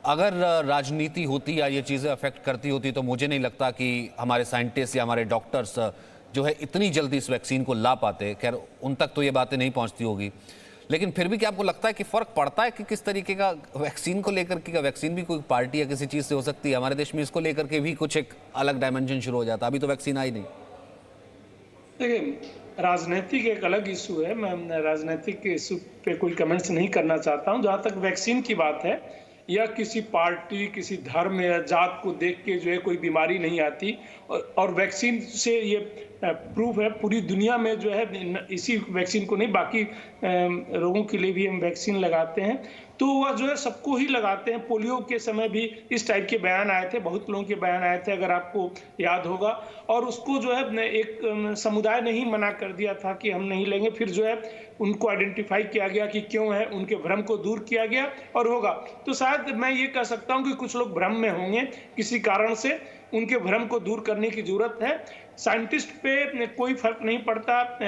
अगर राजनीति होती या ये चीज़ें अफेक्ट करती होती तो मुझे नहीं लगता कि हमारे साइंटिस्ट या हमारे डॉक्टर्स जो है इतनी जल्दी इस वैक्सीन को ला पाते। खैर उन तक तो ये बातें नहीं पहुँचती होगी, लेकिन फिर भी क्या आपको लगता है कि फ़र्क पड़ता है कि किस तरीके का वैक्सीन को लेकर के? वैक्सीन भी कोई पार्टी या किसी चीज़ से हो सकती है, हमारे देश में इसको लेकर के भी कुछ एक अलग डायमेंशन शुरू हो जाता। अभी तो वैक्सीन आई नहीं। देखिए, राजनीतिक एक अलग इशू है, मैं राजनीतिक इशू पे कोई कमेंट्स नहीं करना चाहता हूँ। जहाँ तक वैक्सीन की बात है, या किसी पार्टी, किसी धर्म या जात को देख के जो है कोई बीमारी नहीं आती, और वैक्सीन से ये प्रूफ है पूरी दुनिया में जो है, इसी वैक्सीन को नहीं बाकी रोगों के लिए भी हम वैक्सीन लगाते हैं। तो वह जो है सबको ही लगाते हैं। पोलियो के समय भी इस टाइप के बयान आए थे, बहुत लोगों के बयान आए थे, अगर आपको याद होगा, और उसको जो है एक समुदाय ने ही मना कर दिया था कि हम नहीं लेंगे। फिर जो है उनको आइडेंटिफाई किया गया कि क्यों है, उनके भ्रम को दूर किया गया और होगा। तो शायद मैं ये कह सकता हूँ कि कुछ लोग भ्रम में होंगे किसी कारण से, उनके भ्रम को दूर करने की जरूरत है। साइंटिस्ट पे कोई फर्क नहीं पड़ता,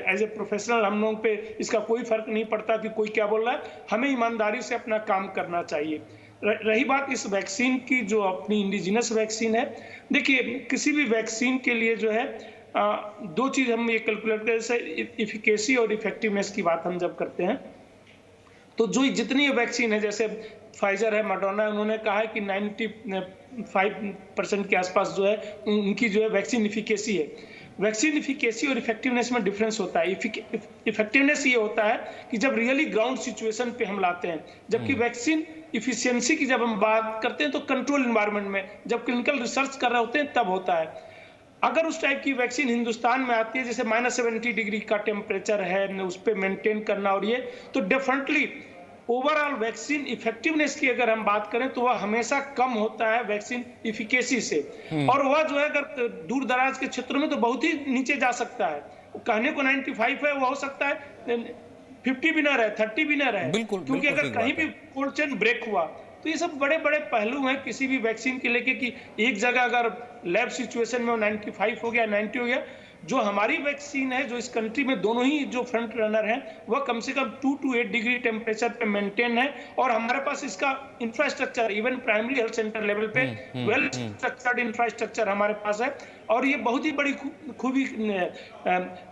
एज ए प्रोफेशनल हम लोगों पे इसका कोई फर्क नहीं पड़ता कि कोई क्या बोल रहा है, हमें ईमानदारी से अपना काम करना चाहिए। रही बात इस वैक्सीन की, जो अपनी इंडिजिनस वैक्सीन है, देखिए किसी भी वैक्सीन के लिए जो है दो चीज हम ये कैलकुलेट करते हैं, जैसे इफिकेसी और इफेक्टिवनेस की बात हम जब करते हैं, तो जो जितनी वैक्सीन है, जैसे फाइजर है, मडोना, उन्होंने कहा है कि 95% के आसपास जो है उनकी जो है वैक्सीन इफिकेसी है। वैक्सीन इफिकेसी और इफेक्टिवनेस में डिफरेंस होता है। इफेक्टिवनेस ये होता है कि जब रियली ग्राउंड सिचुएशन पे हम लाते हैं, जबकि वैक्सीन इफिशियंसी की जब हम बात करते हैं तो कंट्रोल इन्वायरमेंट में, जब क्लिनिकल रिसर्च कर रहे होते हैं तब होता है। अगर उस टाइप की वैक्सीन हिंदुस्तान में आती है, जैसे -70 डिग्री का टेम्परेचर है, उस पर मेंटेन करना और ये, तो डेफिनेटली ओवरऑल वैक्सीन इफेक्टिवनेस की अगर हम बात करें तो वह हमेशा कम होता है वैक्सीन इफिकेसी से, और वह जो है अगर दूर दराज के क्षेत्रों में तो बहुत ही नीचे जा सकता है। कहने को 95 है, वो हो सकता है 50 भी ना रहे, 30 भी ना रहे, क्योंकि अगर कहीं भी कोल्ड चेन ब्रेक हुआ, तो ये सब बड़े बड़े पहलू हैं किसी भी वैक्सीन के लेके, कि एक जगह अगर लैब सिचुएशन में 95 हो गया, 90 हो गया। जो हमारी वैक्सीन है, जो इस कंट्री में दोनों ही जो फ्रंट रनर हैं, वह कम से कम 2 to 8 डिग्री टेम्परेचर पे मेंटेन है, और हमारे पास इसका infrastructure, even primary health centre level पे वेल स्ट्रक्चर्ड इंफ्रास्ट्रक्चर हमारे पास है, और ये बहुत ही बड़ी खूबी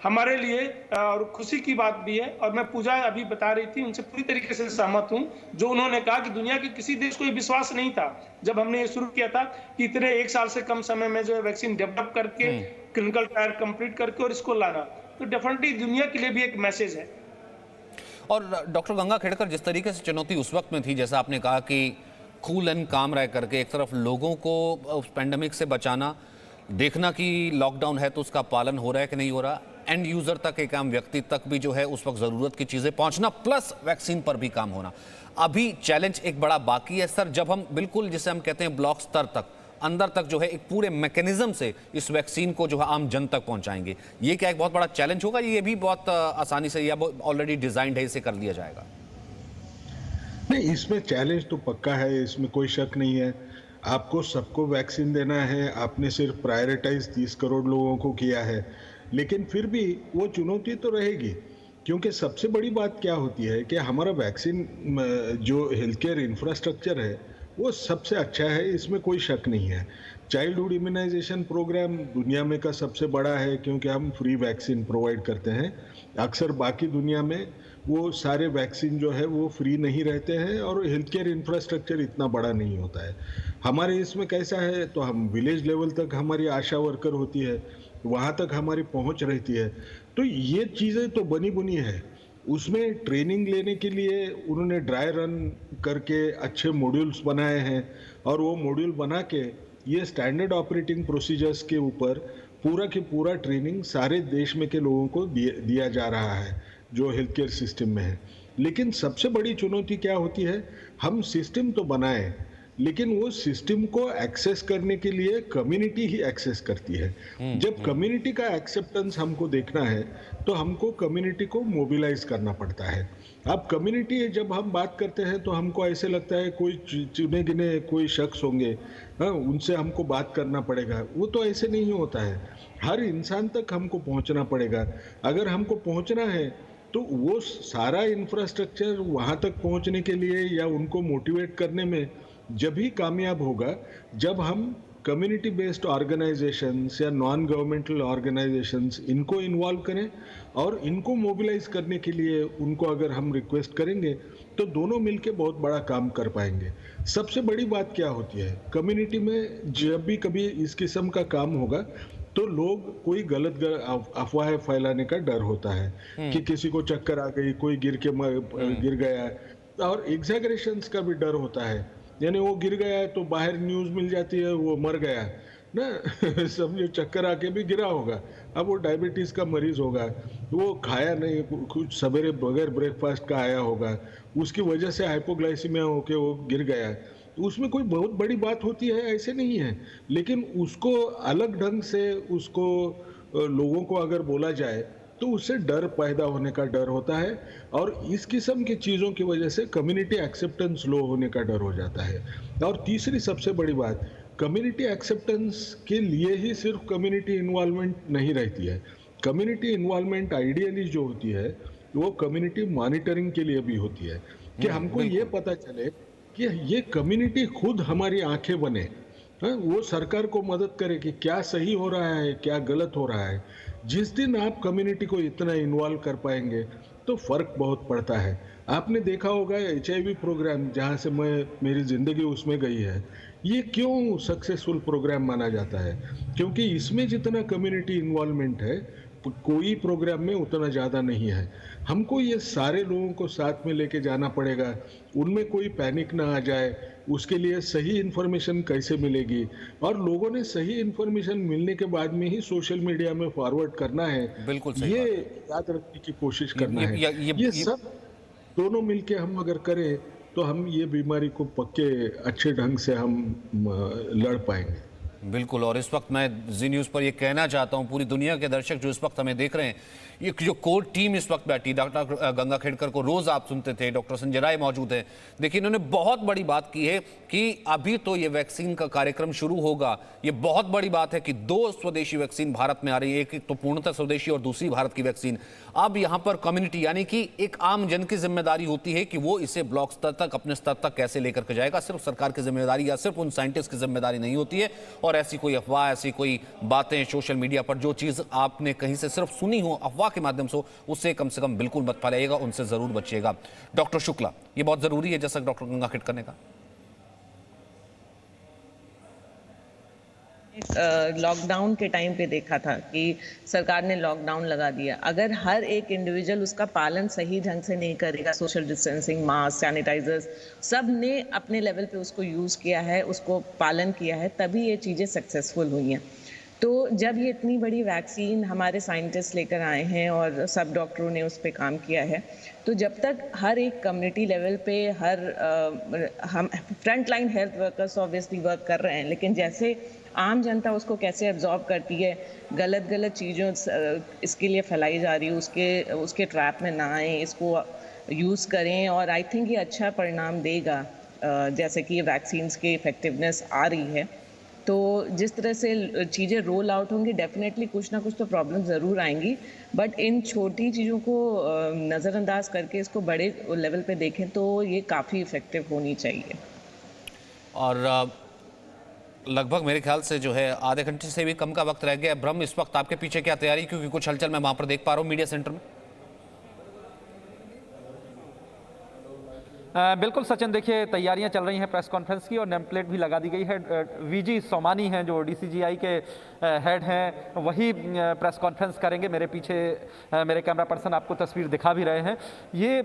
हमारे लिए और खुशी की बात भी है। और मैं पूजा अभी बता रही थी, उनसे पूरी तरीके से सहमत हूँ, जो उन्होंने कहा कि दुनिया के किसी देश को ये विश्वास नहीं था जब हमने ये शुरू किया था कि इतने 1 साल से कम समय में जो है वैक्सीन डेवलप करके क्लिनिकल ट्रायल कंप्लीट करके और इसको लाना, तो डेफिनेटली दुनिया के लिए भी एक मैसेज है। और डॉक्टर गंगा खेड़कर, जिस तरीके से चुनौती उस वक्त में थी, जैसा आपने कहा कि कूल एंड काम रह करके एक तरफ लोगों को उस पेंडेमिक से बचाना, देखना कि लॉकडाउन है तो उसका पालन हो रहा है कि नहीं हो रहा, एंड यूजर तक, एक आम व्यक्ति तक भी जो है उस वक्त जरूरत की चीजें पहुंचना, प्लस वैक्सीन पर भी काम होना। अभी चैलेंज एक बड़ा बाकी है सर, जब हम बिल्कुल जिसे हम कहते हैं ब्लॉक स्तर तक, अंदर तक जो है एक पूरे मैकेनिज्म से इस वैक्सीन को जो है आम जन तक पहुंचाएंगे, ये क्या एक बहुत बड़ा चैलेंज होगा? ये भी बहुत आसानी से, या ऑलरेडी डिजाइंड है, इसे कर दिया जाएगा? नहीं, इसमें चैलेंज तो पक्का है, इसमें कोई शक नहीं है। आपको सबको वैक्सीन देना है, आपने सिर्फ प्रायोरिटाइज 30 करोड़ लोगों को किया है, लेकिन फिर भी वो चुनौती तो रहेगी, क्योंकि सबसे बड़ी बात क्या होती है कि हमारा वैक्सीन जो हेल्थ केयर इंफ्रास्ट्रक्चर है वो सबसे अच्छा है, इसमें कोई शक नहीं है। चाइल्डहुड इम्यूनाइजेशन प्रोग्राम दुनिया में का सबसे बड़ा है, क्योंकि हम फ्री वैक्सीन प्रोवाइड करते हैं। अक्सर बाकी दुनिया में वो सारे वैक्सीन जो है वो फ्री नहीं रहते हैं, और हेल्थ केयर इंफ्रास्ट्रक्चर इतना बड़ा नहीं होता है। हमारे इसमें कैसा है, तो हम विलेज लेवल तक हमारी आशा वर्कर होती है, वहाँ तक हमारी पहुँच रहती है, तो ये चीज़ें तो बनी बुनी है। उसमें ट्रेनिंग लेने के लिए उन्होंने ड्राई रन करके अच्छे मॉड्यूल्स बनाए हैं, और वो मॉड्यूल बना के ये स्टैंडर्ड ऑपरेटिंग प्रोसीजर्स के ऊपर पूरा के पूरा ट्रेनिंग सारे देश में के लोगों को दिया जा रहा है जो हेल्थ केयर सिस्टम में है। लेकिन सबसे बड़ी चुनौती क्या होती है, हम सिस्टम तो बनाए, लेकिन वो सिस्टम को एक्सेस करने के लिए कम्युनिटी ही एक्सेस करती है। जब कम्युनिटी का एक्सेप्टेंस हमको देखना है तो हमको कम्युनिटी को मोबिलाइज करना पड़ता है। अब कम्युनिटी जब हम बात करते हैं तो हमको ऐसे लगता है कोई चुने गिने कोई शख्स होंगे, हाँ, उनसे हमको बात करना पड़ेगा। वो तो ऐसे नहीं होता है, हर इंसान तक हमको पहुंचना पड़ेगा। अगर हमको पहुंचना है तो वो सारा इंफ्रास्ट्रक्चर वहाँ तक पहुँचने के लिए या उनको मोटिवेट करने में जब ही कामयाब होगा जब हम कम्युनिटी बेस्ड ऑर्गेनाइजेशंस या नॉन गवर्नमेंटल ऑर्गेनाइजेशंस इनको इन्वॉल्व करें, और इनको मोबिलाइज करने के लिए उनको अगर हम रिक्वेस्ट करेंगे तो दोनों मिलके बहुत बड़ा काम कर पाएंगे। सबसे बड़ी बात क्या होती है, कम्युनिटी में जब भी कभी इस किस्म का काम होगा तो लोग कोई गलत अफवाहें फैलाने का डर होता है कि किसी को चक्कर आ गई, कोई गिर गया, और एग्जैगरेशंस का भी डर होता है, यानी वो गिर गया है तो बाहर न्यूज़ मिल जाती है वो मर गया, ना समझो चक्कर आके भी गिरा होगा। अब वो डायबिटीज का मरीज होगा, वो खाया नहीं, कुछ सवेरे बगैर ब्रेकफास्ट का आया होगा, उसकी वजह से हाइपोग्लाइसीमिया होके वो गिर गया, तो उसमें कोई बहुत बड़ी बात होती है ऐसे नहीं है। लेकिन उसको अलग ढंग से उसको लोगों को अगर बोला जाए तो उससे डर पैदा होने का डर होता है, और इस किस्म की चीज़ों की वजह से कम्युनिटी एक्सेप्टेंस लो होने का डर हो जाता है। और तीसरी सबसे बड़ी बात, कम्युनिटी एक्सेप्टेंस के लिए ही सिर्फ कम्युनिटी इन्वॉल्वमेंट नहीं रहती है। कम्युनिटी इन्वॉल्वमेंट आइडियली जो होती है वो कम्युनिटी मॉनिटरिंग के लिए भी होती है, कि हमको ये पता चले कि ये कम्युनिटी खुद हमारी आंखें बने, वो सरकार को मदद करे कि क्या सही हो रहा है, क्या गलत हो रहा है। जिस दिन आप कम्युनिटी को इतना इन्वॉल्व कर पाएंगे तो फर्क बहुत पड़ता है। आपने देखा होगा HIV प्रोग्राम, जहाँ से मेरी जिंदगी उसमें गई है, ये क्यों सक्सेसफुल प्रोग्राम माना जाता है? क्योंकि इसमें जितना कम्युनिटी इन्वॉल्वमेंट है कोई प्रोग्राम में उतना ज़्यादा नहीं है। हमको ये सारे लोगों को साथ में लेके जाना पड़ेगा, उनमें कोई पैनिक ना आ जाए, उसके लिए सही इन्फॉर्मेशन कैसे मिलेगी, और लोगों ने सही इन्फॉर्मेशन मिलने के बाद में ही सोशल मीडिया में फॉरवर्ड करना है। बिल्कुल सही ये याद रखने की कोशिश करना है। ये सब दोनों मिलके हम अगर करें तो हम ये बीमारी को पक्के अच्छे ढंग से हम लड़ पाएंगे। बिल्कुल। और इस वक्त मैं जी न्यूज़ पर ये कहना चाहता हूँ पूरी दुनिया के दर्शक जो इस वक्त हमें देख रहे हैं, ये जो कोर टीम इस वक्त बैठी, डॉक्टर गंगा खेड़कर को रोज आप सुनते थे, डॉक्टर संजय राय मौजूद हैं। देखिए इन्होंने बहुत बड़ी बात की है कि अभी तो ये वैक्सीन का कार्यक्रम शुरू होगा। ये बहुत बड़ी बात है कि 2 स्वदेशी वैक्सीन भारत में आ रही है, एक तो पूर्णतः स्वदेशी और दूसरी भारत की वैक्सीन। अब यहाँ पर कम्युनिटी यानी कि एक आम जन की जिम्मेदारी होती है कि वो इसे ब्लॉक स्तर तक, अपने स्तर तक कैसे लेकर के जाएगा। सिर्फ सरकार की जिम्मेदारी या सिर्फ उन साइंटिस्ट की जिम्मेदारी नहीं होती है। और ऐसी कोई अफवाह, ऐसी कोई बातें सोशल मीडिया पर जो चीज आपने कहीं से सिर्फ सुनी हो अफवाह के माध्यम से, उससे कम से कम बिल्कुल मत फैलाइएगा, उनसे जरूर बचिएगा। डॉक्टर शुक्ला, ये बहुत जरूरी है जैसा डॉक्टर गंगा खेड़कर ने कहा। लॉकडाउन के टाइम पे देखा था कि सरकार ने लॉकडाउन लगा दिया। अगर हर एक इंडिविजुअल उसका पालन सही ढंग से नहीं करेगा, सोशल डिस्टेंसिंग, मास्क, सैनिटाइजर्स, सब ने अपने लेवल पे उसको यूज़ किया है, उसको पालन किया है, तभी ये चीज़ें सक्सेसफुल हुई हैं। तो जब ये इतनी बड़ी वैक्सीन हमारे साइंटिस्ट लेकर आए हैं और सब डॉक्टरों ने उस पर काम किया है, तो जब तक हर एक कम्युनिटी लेवल पे हम front line health workers obviously work कर रहे हैं, लेकिन जैसे आम जनता उसको कैसे एब्जॉर्ब करती है, गलत चीज़ों इसके लिए फैलाई जा रही है, उसके ट्रैप में ना आए, इसको यूज़ करें, और आई थिंक ये अच्छा परिणाम देगा। जैसे कि ये वैक्सीन्स की इफेक्टिवनेस आ रही है, तो जिस तरह से चीज़ें रोल आउट होंगी, डेफिनेटली कुछ ना कुछ तो प्रॉब्लम ज़रूर आएंगी, बट इन छोटी चीज़ों को नज़रअंदाज करके इसको बड़े लेवल पे देखें तो ये काफ़ी इफ़ेक्टिव होनी चाहिए। और लगभग मेरे ख्याल से जो है आधे घंटे से भी कम का वक्त रह गया। ब्रह्म, इस वक्त आपके पीछे क्या तैयारी, क्योंकि कुछ हलचल मैं वहाँ पर देख पा रहा हूँ मीडिया सेंटर में। बिल्कुल सचिन, देखिए तैयारियां चल रही हैं प्रेस कॉन्फ्रेंस की और नेम प्लेट भी लगा दी गई है। वीजी सोमानी हैं जो DCGI के हेड हैं, वही प्रेस कॉन्फ्रेंस करेंगे। मेरे पीछे मेरे कैमरा पर्सन आपको तस्वीर दिखा भी रहे हैं। ये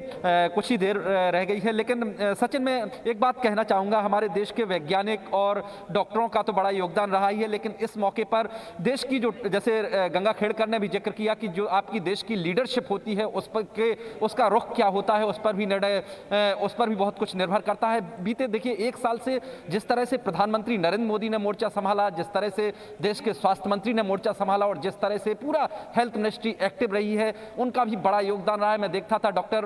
कुछ ही देर रह गई है, लेकिन सचिन मैं एक बात कहना चाहूँगा, हमारे देश के वैज्ञानिक और डॉक्टरों का तो बड़ा योगदान रहा ही है, लेकिन इस मौके पर देश की जो, जैसे गंगा खेड़कर ने भी जिक्र किया कि जो आपकी देश की लीडरशिप होती है उसका रुख क्या होता है, उस पर भी निर्णय, उस पर भी बहुत कुछ निर्भर करता है। बीते देखिए 1 साल से जिस तरह से प्रधानमंत्री नरेंद्र मोदी ने मोर्चा संभाला, जिस तरह से देश के स्वास्थ्य मंत्री ने मोर्चा संभाला और जिस तरह से पूरा हेल्थ मिनिस्ट्री एक्टिव रही है, उनका भी बड़ा योगदान रहा है। मैं देखता था डॉक्टर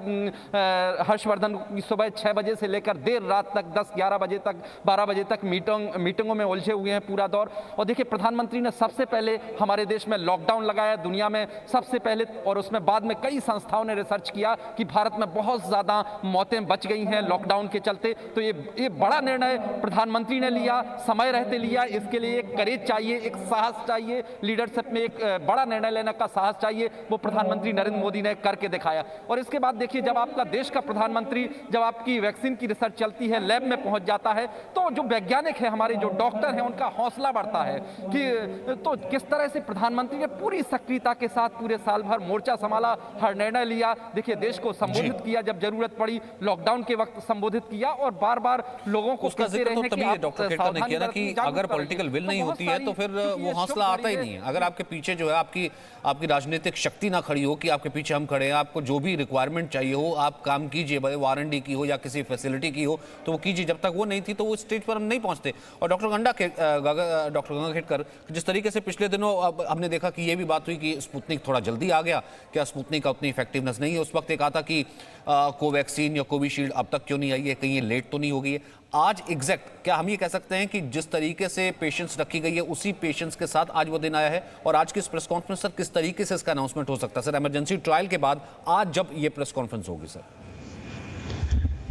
हर्षवर्धन की सुबह 6 बजे से लेकर देर रात तक 10-11 बजे तक 12 बजे तक मीटिंगों में उलझे हुए हैं पूरा दौर। और देखिए प्रधानमंत्री ने सबसे पहले हमारे देश में लॉकडाउन लगाया, दुनिया में सबसे पहले, और उसमें बाद में कई संस्थाओं ने रिसर्च किया कि भारत में बहुत ज़्यादा मौतें बच गई हैं लॉकडाउन के चलते। तो ये बड़ा निर्णय प्रधानमंत्री ने लिया, समय रहते लिया। इसके लिए एक करेज चाहिए, एक साहस साहस चाहिए, लीडरशिप में एक बड़ा निर्णय लेने का साहस चाहिए, वो प्रधानमंत्री नरेंद्र मोदी ने करके दिखाया। और इसके बाद देखिए, जब आपका देश का प्रधानमंत्री, जब आपकी वैक्सीन की रिसर्च चलती है, लैब में पहुंच जाता है, तो जो वैज्ञानिक है, हमारे जो डॉक्टर हैं, उनका हौसला बढ़ता है कि तो किस तरह से प्रधानमंत्री ने पूरी सक्रियता के साथ पूरे साल भर मोर्चा संभाला, हर निर्णय लिया। देखिए, देश को संबोधित किया, जब जरूरत पड़ी लॉकडाउन के वक्त संबोधित किया, और बार बार लोगों को उसका जिक्र तो तभी डॉक्टर खेड़कर ने किया ना कि अगर पॉलिटिकल विल नहीं होती है तो फिर वो हौसला आता ही नहीं है। अगर आपके पीछे जो है आपकी राजनीतिक शक्ति ना खड़ी हो कि आपके पीछे हम खड़े हैं, आपको जो भी रिक्वायरमेंट चाहिए हो आप काम कीजिए, भले वो R&D की हो या किसी फैसिलिटी की हो तो वो कीजिए। जब तक वो नहीं थी तो वो स्टेज पर हम नहीं पहुंचते। और डॉक्टर गंगा खेड़कर, जिस तरीके से पिछले दिनों हमने देखा कि ये भी बात हुई कि स्पुतनिक थोड़ा जल्दी आ गया, क्या स्पुतनिक का उतनी इफेक्टिवनेस नहीं है। उस वक्त एक आता कि कोवैक्सीन या कोविशील्ड अब तक क्यों नहीं आई है, कहीं ये लेट तो नहीं हो गई है। आज एग्जैक्ट क्या हम ये कह सकते हैं कि जिस तरीके से पेशेंस रखी गई है उसी पेशेंस के साथ आज वो दिन आया है? और आज की इस प्रेस कॉन्फ्रेंस सर किस तरीके से इसका अनाउंसमेंट हो सकता है सर, इमरजेंसी ट्रायल के बाद आज जब ये प्रेस कॉन्फ्रेंस होगी सर?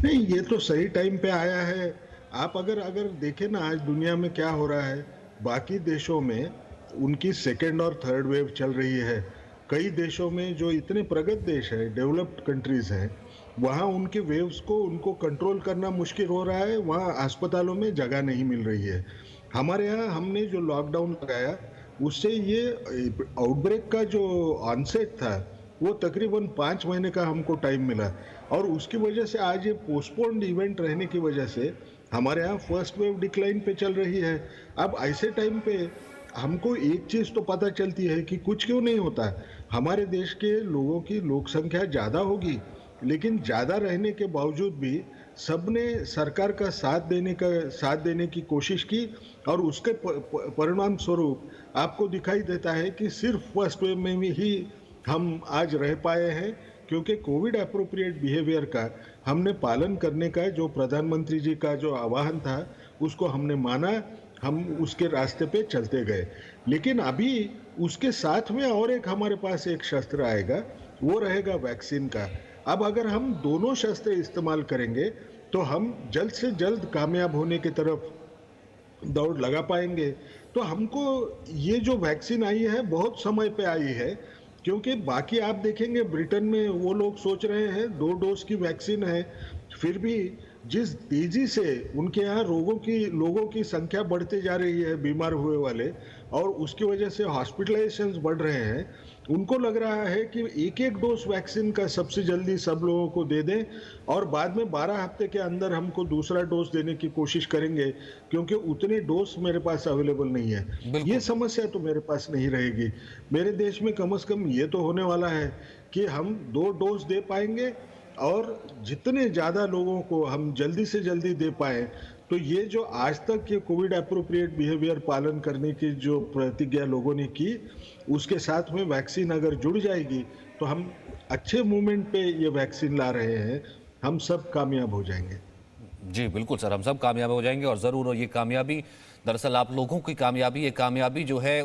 नहीं, ये तो सही टाइम पे आया है। आप अगर देखें ना, आज दुनिया में क्या हो रहा है, बाकी देशों में उनकी सेकेंड और थर्ड वेव चल रही है। कई देशों में जो इतने प्रगत देश है, डेवलप्ड कंट्रीज हैं, वहाँ उनके वेव्स को उनको कंट्रोल करना मुश्किल हो रहा है। वहाँ अस्पतालों में जगह नहीं मिल रही है। हमारे यहाँ हमने जो लॉकडाउन लगाया उससे ये आउटब्रेक का जो ऑनसेट था वो तकरीबन 5 महीने का हमको टाइम मिला, और उसकी वजह से आज ये पोस्टपोन्ड इवेंट रहने की वजह से हमारे यहाँ फर्स्ट वेव डिक्लाइन पे चल रही है। अब ऐसे टाइम पे हमको एक चीज़ तो पता चलती है कि कुछ क्यों नहीं होता। हमारे देश के लोगों की लोक संख्या ज़्यादा होगी, लेकिन ज़्यादा रहने के बावजूद भी सबने सरकार का साथ देने की कोशिश की, और उसके परिणाम स्वरूप आपको दिखाई देता है कि सिर्फ फर्स्ट वेव में ही हम आज रह पाए हैं, क्योंकि कोविड अप्रोप्रिएट बिहेवियर का हमने पालन करने का जो प्रधानमंत्री जी का जो आह्वान था उसको हमने माना, हम उसके रास्ते पे चलते गए। लेकिन अभी उसके साथ में और एक हमारे पास एक शस्त्र आएगा, वो रहेगा वैक्सीन का। अब अगर हम दोनों शस्त्र इस्तेमाल करेंगे तो हम जल्द से जल्द कामयाब होने की तरफ दौड़ लगा पाएंगे। तो हमको ये जो वैक्सीन आई है बहुत समय पे आई है, क्योंकि बाकी आप देखेंगे ब्रिटेन में वो लोग सोच रहे हैं 2 डोज की वैक्सीन है, फिर भी जिस तेजी से उनके यहाँ लोगों की संख्या बढ़ती जा रही है, बीमार हुए वाले, और उसकी वजह से हॉस्पिटलाइजेशंस बढ़ रहे हैं, उनको लग रहा है कि एक डोज वैक्सीन का सबसे जल्दी सब लोगों को दे दें, और बाद में 12 हफ्ते के अंदर हमको दूसरा डोज देने की कोशिश करेंगे, क्योंकि उतने डोज मेरे पास अवेलेबल नहीं है। ये समस्या तो मेरे पास नहीं रहेगी। मेरे देश में कम से कम ये तो होने वाला है कि हम 2 डोज दे पाएंगे, और जितने ज़्यादा लोगों को हम जल्दी से जल्दी दे पाएं, तो ये जो आज तक ये कोविड अप्रोप्रिएट बिहेवियर पालन करने की जो प्रतिज्ञा लोगों ने की, उसके साथ में वैक्सीन अगर जुड़ जाएगी तो हम अच्छे मूवमेंट पे ये वैक्सीन ला रहे हैं, हम सब कामयाब हो जाएंगे। जी बिल्कुल सर, हम सब कामयाब हो जाएंगे, और ज़रूर ये कामयाबी दरअसल आप लोगों की कामयाबी, ये कामयाबी जो है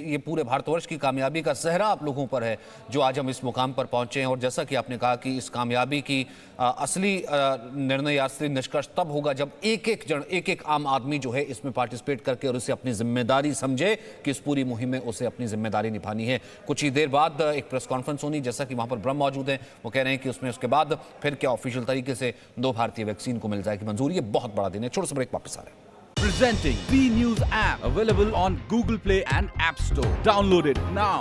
ये पूरे भारतवर्ष की कामयाबी का सेहरा आप लोगों पर है जो आज हम इस मुकाम पर पहुंचे हैं। और जैसा कि आपने कहा कि इस कामयाबी की असली निर्णय या असली निष्कर्ष तब होगा जब एक आम आदमी जो है इसमें पार्टिसिपेट करके और उसे अपनी जिम्मेदारी समझे कि इस पूरी मुहिम में उसे अपनी जिम्मेदारी निभानी है। कुछ ही देर बाद एक प्रेस कॉन्फ्रेंस होनी, जैसा कि वहाँ पर ब्रह्म मौजूद हैं, वो कह रहे हैं कि उसके बाद फिर क्या ऑफिशियल तरीके से 2 भारतीय वैक्सीन को मिल जाएगी मंजूरी। ये बहुत बड़ा दिन है। छोटे से ब्रेक, वापस आ रहे हैं। Presenting B News app, available on Google Play and App Store. Download it now.